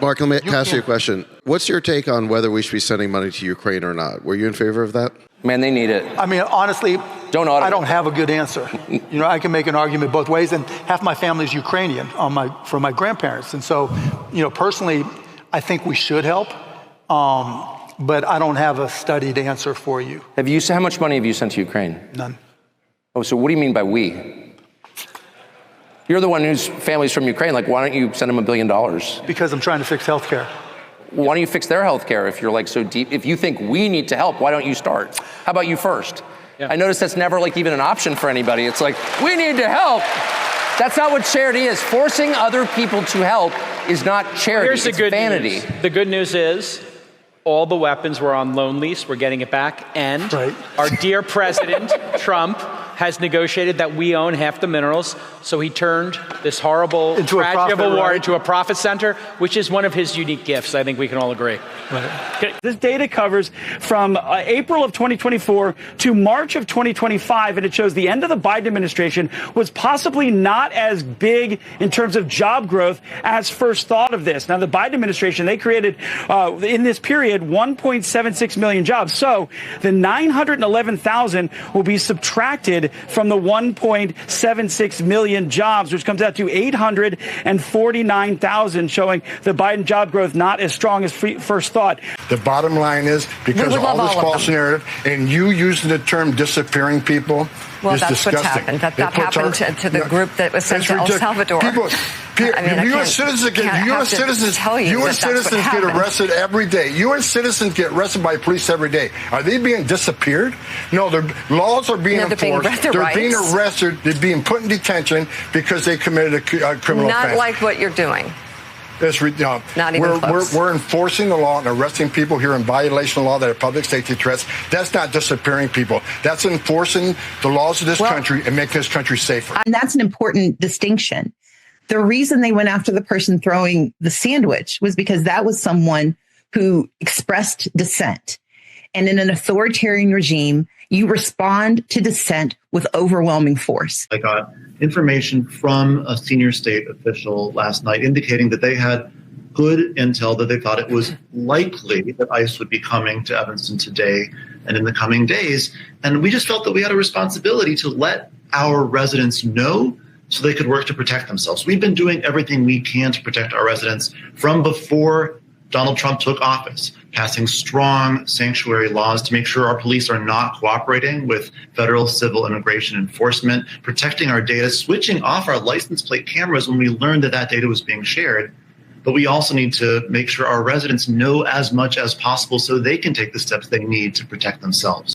Mark, let me ask you a question. What's your take on whether we should be sending money to Ukraine or not? Were you in favor of that? Man, they need it. I mean, honestly, I don't have a good answer. I can make an argument both ways, and half my family is Ukrainian from my grandparents. And so, personally, I think we should help, but I don't have a studied answer for you. How much money have you sent to Ukraine? None. Oh, so what do you mean by we? You're the one whose family's from Ukraine. Like, why don't you send them $1 billion? Because I'm trying to fix healthcare. Why don't you fix their healthcare if you're like so deep? If you think we need to help, why don't you start? How about you first? Yeah. I notice that's never like even an option for anybody. It's like, we need to help. That's not what charity is. Forcing other people to help is not charity. Here's the it's good vanity. News. The good news is all the weapons were on loan lease. We're getting it back. And our dear President Trump has negotiated that we own half the minerals. So he turned this horrible tragedy of a war into a profit center, which is one of his unique gifts. I think we can all agree. Okay. This data covers from April of 2024 to March of 2025, and it shows the end of the Biden administration was possibly not as big in terms of job growth as first thought of this. Now, the Biden administration, they created in this period 1.76 million jobs. So the 911,000 will be subtracted from the 1.76 million jobs, which comes out to 849,000, showing the Biden job growth not as strong as first thought. The bottom line is, because of all this false narrative, and you using the term disappearing people, well, is that's disgusting. What's happened. That happened to the group that was sent to El Salvador. U.S. citizens get arrested every day. U.S. citizens get arrested by police every day. Are they being disappeared? No, their laws are being enforced. They're being arrested. They're being put in detention because they committed a criminal offense. Not like what you're doing. Not even close. We're enforcing the law and arresting people here in violation of law that are public safety threats. That's not disappearing people. That's enforcing the laws of this country and making this country safer. And that's an important distinction. The reason they went after the person throwing the sandwich was because that was someone who expressed dissent. And in an authoritarian regime, you respond to dissent with overwhelming force. I got information from a senior state official last night indicating that they had good intel that they thought it was likely that ICE would be coming to Evanston today and in the coming days. And we just felt that we had a responsibility to let our residents know so they could work to protect themselves. We've been doing everything we can to protect our residents from before Donald Trump took office, passing strong sanctuary laws to make sure our police are not cooperating with federal civil immigration enforcement, protecting our data, switching off our license plate cameras when we learned that data was being shared. But we also need to make sure our residents know as much as possible so they can take the steps they need to protect themselves.